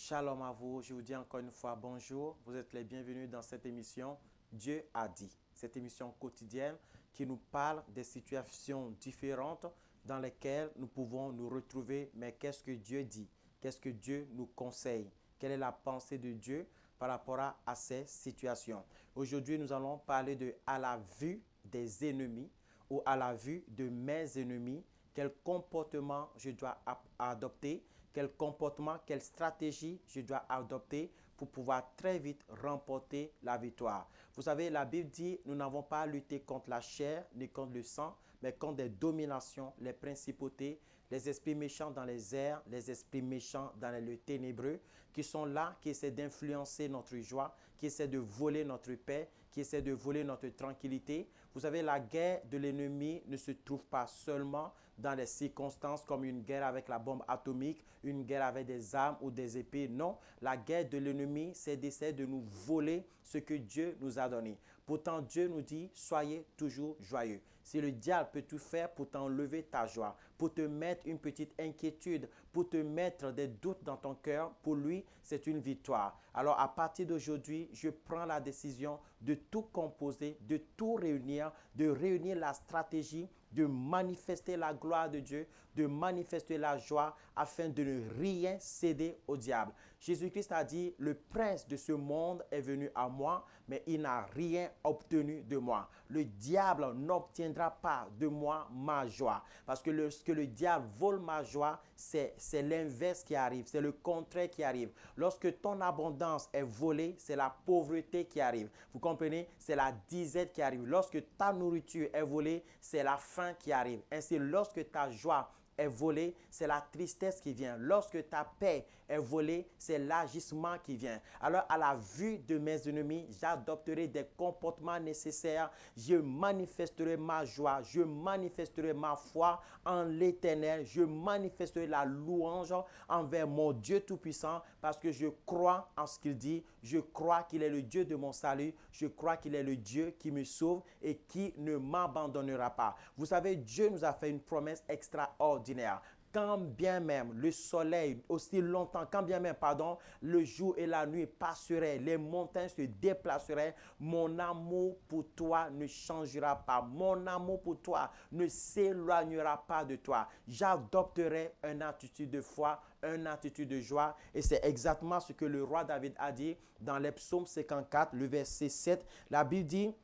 Shalom à vous, je vous dis encore une fois bonjour. Vous êtes les bienvenus dans cette émission Dieu a dit. Cette émission quotidienne qui nous parle des situations différentes dans lesquelles nous pouvons nous retrouver. Mais qu'est-ce que Dieu dit? Qu'est-ce que Dieu nous conseille? Quelle est la pensée de Dieu par rapport à ces situations? Aujourd'hui, nous allons parler de à la vue des ennemis ou à la vue de mes ennemis. Quel comportement je dois adopter? Quel comportement, quelle stratégie je dois adopter pour pouvoir très vite remporter la victoire. Vous savez, la Bible dit, nous n'avons pas à lutter contre la chair ni contre le sang, mais contre des dominations, les principautés, les esprits méchants dans les airs, les esprits méchants dans les lieux ténébreux, qui sont là, qui essaient d'influencer notre joie, qui essaient de voler notre paix, qui essaient de voler notre tranquillité. Vous savez, la guerre de l'ennemi ne se trouve pas seulement dans les circonstances comme une guerre avec la bombe atomique, une guerre avec des armes ou des épées. Non, la guerre de l'ennemi, c'est d'essayer de nous voler ce que Dieu nous a donné. Pourtant, Dieu nous dit, soyez toujours joyeux. Si le diable peut tout faire pour t'enlever ta joie, pour te mettre une petite inquiétude, pour te mettre des doutes dans ton cœur, pour lui, c'est une victoire. Alors, à partir d'aujourd'hui, je prends la décision de tout composer, de tout réunir, de réunir la stratégie, de manifester la gloire de Dieu, de manifester la joie afin de ne rien céder au diable. Jésus-Christ a dit, le prince de ce monde est venu à moi, mais il n'a rien obtenu de moi. Le diable n'obtiendra pas de moi ma joie. Parce que lorsque le diable vole ma joie, c'est l'inverse qui arrive, c'est le contraire qui arrive. Lorsque ton abondance est volée, c'est la pauvreté qui arrive. Vous comprenez? C'est la disette qui arrive. Lorsque ta nourriture est volée, c'est la faim qui arrive. Ainsi, lorsque ta joie est volée, c'est la tristesse qui vient. Lorsque ta paix est volée, c'est l'agissement qui vient. Alors, à la vue de mes ennemis, j'adopterai des comportements nécessaires. Je manifesterai ma joie. Je manifesterai ma foi en l'Éternel. Je manifesterai la louange envers mon Dieu Tout-Puissant parce que je crois en ce qu'il dit. Je crois qu'il est le Dieu de mon salut. Je crois qu'il est le Dieu qui me sauve et qui ne m'abandonnera pas. Vous savez, Dieu nous a fait une promesse extraordinaire. Quand bien même le soleil, aussi longtemps, quand bien même, pardon, le jour et la nuit passeraient, les montagnes se déplaceraient, mon amour pour toi ne changera pas. Mon amour pour toi ne s'éloignera pas de toi. J'adopterai une attitude de foi, une attitude de joie. Et c'est exactement ce que le roi David a dit dans les psaumes 54, le verset 7. La Bible dit,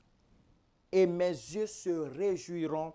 « Et mes yeux se réjouiront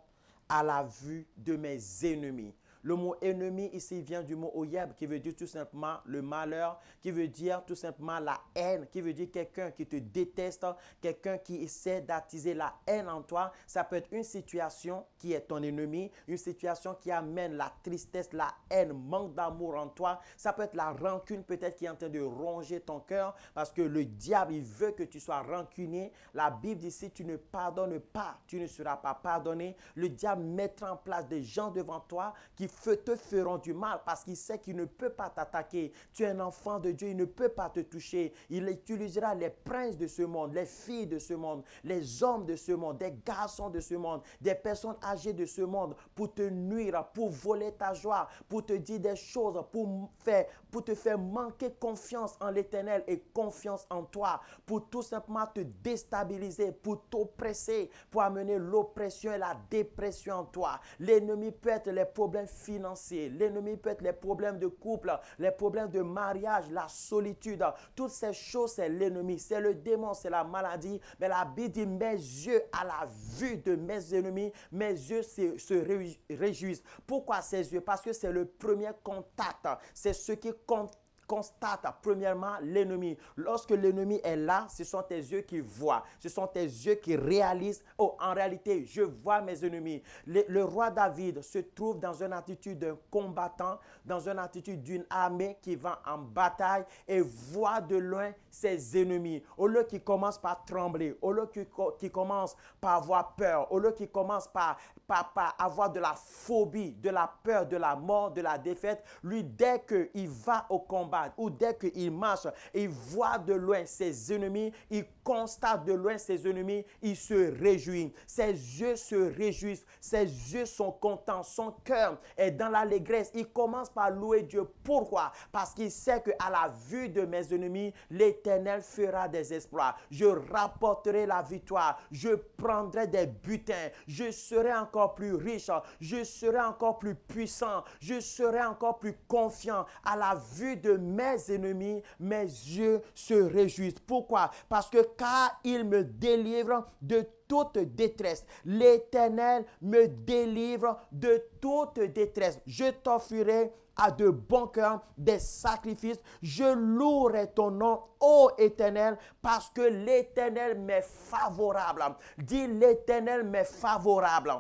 à la vue de mes ennemis. » Le mot ennemi ici vient du mot oyeb qui veut dire tout simplement le malheur, qui veut dire tout simplement la haine, qui veut dire quelqu'un qui te déteste, quelqu'un qui essaie d'attiser la haine en toi. Ça peut être une situation qui est ton ennemi, une situation qui amène la tristesse, la haine, manque d'amour en toi. Ça peut être la rancune peut-être qui est en train de ronger ton cœur parce que le diable, il veut que tu sois rancunier. La Bible dit, si tu ne pardonnes pas, tu ne seras pas pardonné. Le diable mettra en place des gens devant toi qui te feront du mal parce qu'il sait qu'il ne peut pas t'attaquer. Tu es un enfant de Dieu, il ne peut pas te toucher. Il utilisera les princes de ce monde, les filles de ce monde, les hommes de ce monde, des garçons de ce monde, des personnes âgées de ce monde pour te nuire, pour voler ta joie, pour te dire des choses, pour te faire manquer confiance en l'Éternel et confiance en toi, pour tout simplement te déstabiliser, pour t'oppresser, pour amener l'oppression et la dépression en toi. L'ennemi peut être les problèmes financiers, l'ennemi peut être les problèmes de couple, les problèmes de mariage, la solitude. Toutes ces choses, c'est l'ennemi, c'est le démon, c'est la maladie. Mais la Bible dit, mes yeux à la vue de mes ennemis, mes yeux se réjouissent. Pourquoi ces yeux? Parce que c'est le premier contact, c'est ce qui constate premièrement l'ennemi. Lorsque l'ennemi est là, ce sont tes yeux qui voient. Ce sont tes yeux qui réalisent. Oh, en réalité, je vois mes ennemis. Le roi David se trouve dans une attitude d'un combattant, dans une attitude d'une armée qui va en bataille et voit de loin ses ennemis. Au lieu qu'il commence par trembler, au lieu qu'il commence par avoir peur, au lieu qu'il commence par avoir de la phobie, de la peur, de la mort, de la défaite, lui, dès qu'il va au combat, voit ou dès qu'il marche, il voit de loin ses ennemis, il constate de loin ses ennemis, il se réjouit. Ses yeux se réjouissent, ses yeux sont contents, son cœur est dans l'allégresse. Il commence par louer Dieu. Pourquoi? Parce qu'il sait qu'à la vue de mes ennemis, l'Éternel fera des exploits. Je rapporterai la victoire, je prendrai des butins, je serai encore plus riche, je serai encore plus puissant, je serai encore plus confiant. À la vue de mes ennemis, mes yeux se réjouissent. Pourquoi? Parce que car il me délivre de toute détresse. L'Éternel me délivre de toute détresse. Je t'offrirai à de bons cœurs des sacrifices. Je louerai ton nom, ô Éternel, parce que l'Éternel m'est favorable. Dis, l'Éternel m'est favorable.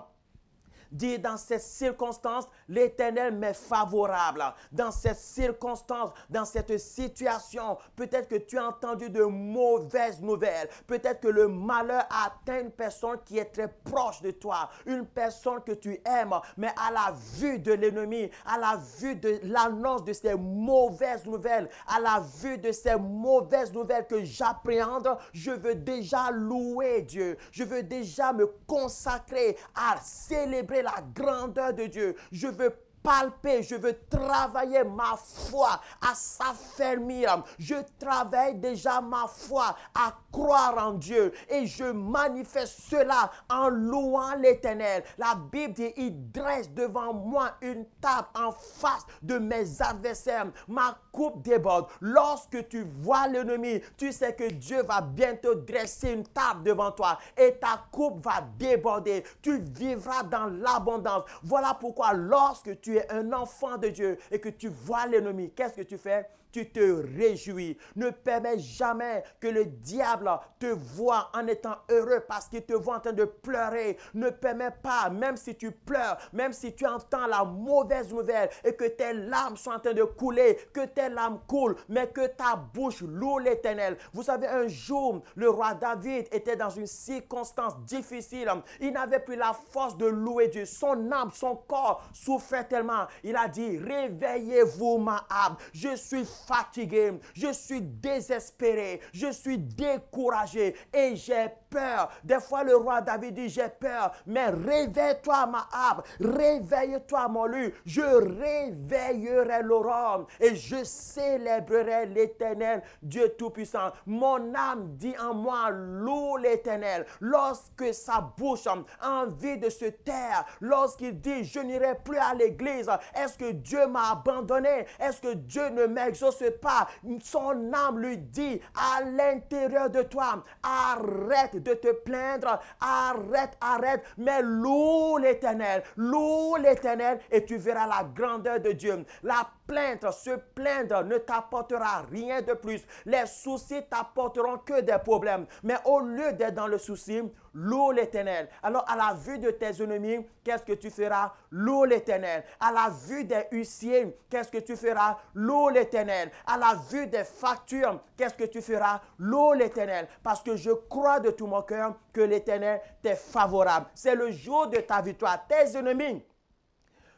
Dis, dans cette circonstance, l'Éternel m'est favorable. Dans cette circonstance, dans cette situation, peut-être que tu as entendu de mauvaises nouvelles. Peut-être que le malheur a atteint une personne qui est très proche de toi. Une personne que tu aimes. Mais à la vue de l'ennemi, à la vue de l'annonce de ces mauvaises nouvelles, à la vue de ces mauvaises nouvelles que j'appréhende, je veux déjà louer Dieu. Je veux déjà me consacrer à célébrer la grandeur de Dieu. Je veux palper, je veux travailler ma foi à s'affermir. Je travaille déjà ma foi à croire en Dieu et je manifeste cela en louant l'Éternel. La Bible dit, il dresse devant moi une table en face de mes adversaires. Ma coupe déborde. Lorsque tu vois l'ennemi, tu sais que Dieu va bientôt dresser une table devant toi et ta coupe va déborder. Tu vivras dans l'abondance. Voilà pourquoi lorsque tu es un enfant de Dieu et que tu vois l'ennemi, qu'est-ce que tu fais? Tu te réjouis. Ne permets jamais que le diable te voie en étant heureux parce qu'il te voit en train de pleurer. Ne permets pas, même si tu pleures, même si tu entends la mauvaise nouvelle et que tes larmes sont en train de couler, que tes larmes coulent, mais que ta bouche loue l'Éternel. Vous savez, un jour, le roi David était dans une circonstance difficile. Il n'avait plus la force de louer Dieu. Son âme, son corps souffrait tellement. Il a dit, réveillez-vous ma âme. Je suis fatigué, je suis désespéré, je suis découragé et j'ai peur. Des fois, le roi David dit, j'ai peur, mais réveille-toi ma âme, réveille-toi mon lut, je réveillerai l'aurore et je célébrerai l'Éternel, Dieu Tout-Puissant. Mon âme dit en moi, loue l'Éternel. Lorsque sa bouche a envie de se taire, lorsqu'il dit, je n'irai plus à l'église, est-ce que Dieu m'a abandonné? Est-ce que Dieu ne m'exauce pas? Son âme lui dit à l'intérieur de toi, arrête de te plaindre, arrête, mais loue l'Éternel et tu verras la grandeur de Dieu. La plainte, se plaindre ne t'apportera rien de plus. Les soucis t'apporteront que des problèmes. Mais au lieu d'être dans le souci, loue l'Éternel. Alors à la vue de tes ennemis, qu'est-ce que tu feras? Loue l'Éternel. À la vue des huissiers, qu'est-ce que tu feras? Loue l'Éternel. À la vue des factures, qu'est-ce que tu feras? Loue l'Éternel. Parce que je crois de tout mon cœur que l'Éternel t'est favorable. C'est le jour de ta victoire. Tes ennemis,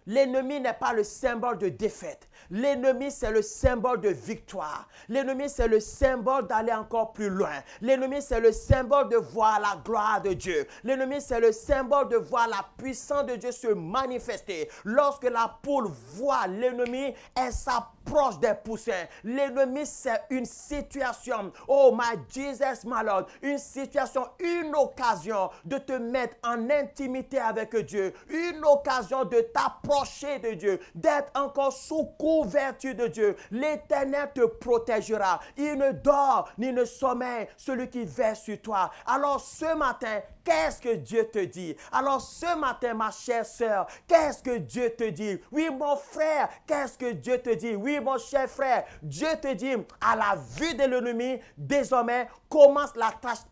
l'ennemi n'est pas le symbole de défaite. L'ennemi, c'est le symbole de victoire. L'ennemi, c'est le symbole d'aller encore plus loin. L'ennemi, c'est le symbole de voir la gloire de Dieu. L'ennemi, c'est le symbole de voir la puissance de Dieu se manifester. Lorsque la poule voit l'ennemi, elle s'approche des poussins. L'ennemi, c'est une situation. Oh my Jesus, my Lord. Une situation, une occasion de te mettre en intimité avec Dieu. Une occasion de t'approcher de Dieu. D'être encore sous couverture de Dieu. L'Éternel te protégera. Il ne dort ni ne sommeille celui qui veille sur toi. Alors ce matin, qu'est-ce que Dieu te dit? Alors ce matin, ma chère sœur, qu'est-ce que Dieu te dit? Oui, mon frère, qu'est-ce que Dieu te dit? Oui, mon cher frère, Dieu te dit, à la vue de l'ennemi, désormais, commence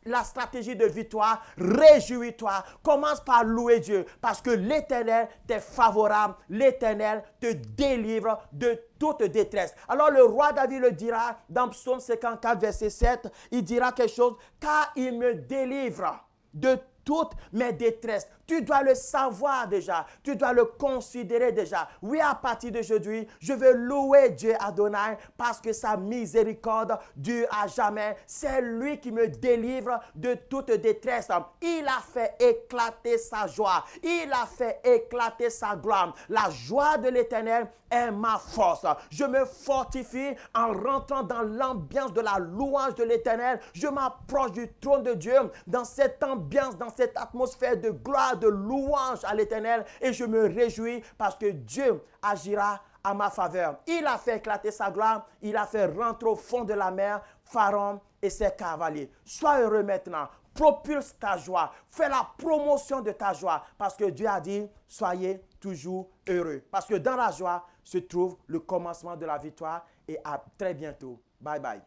la stratégie de victoire. Réjouis-toi. Commence par louer Dieu parce que l'Éternel t'est favorable. L'Éternel te délivre de toute détresse. Alors le roi David le dira dans Psaume 54, verset 7. Il dira quelque chose. Car il me délivre de toutes mes détresses. Tu dois le savoir déjà. Tu dois le considérer déjà. Oui, à partir d'aujourd'hui, je veux louer Dieu Adonai parce que sa miséricorde dure à jamais. C'est lui qui me délivre de toute détresse. Il a fait éclater sa joie. Il a fait éclater sa gloire. La joie de l'Éternel est ma force. Je me fortifie en rentrant dans l'ambiance de la louange de l'Éternel. Je m'approche du trône de Dieu dans cette ambiance, dans cette atmosphère de gloire, de louange à l'Éternel. Et je me réjouis parce que Dieu agira à ma faveur. Il a fait éclater sa gloire. Il a fait rentrer au fond de la mer Pharaon et ses cavaliers. Sois heureux maintenant. Propulse ta joie. Fais la promotion de ta joie. Parce que Dieu a dit, soyez toujours heureux. Parce que dans la joie se trouve le commencement de la victoire. Et à très bientôt. Bye bye.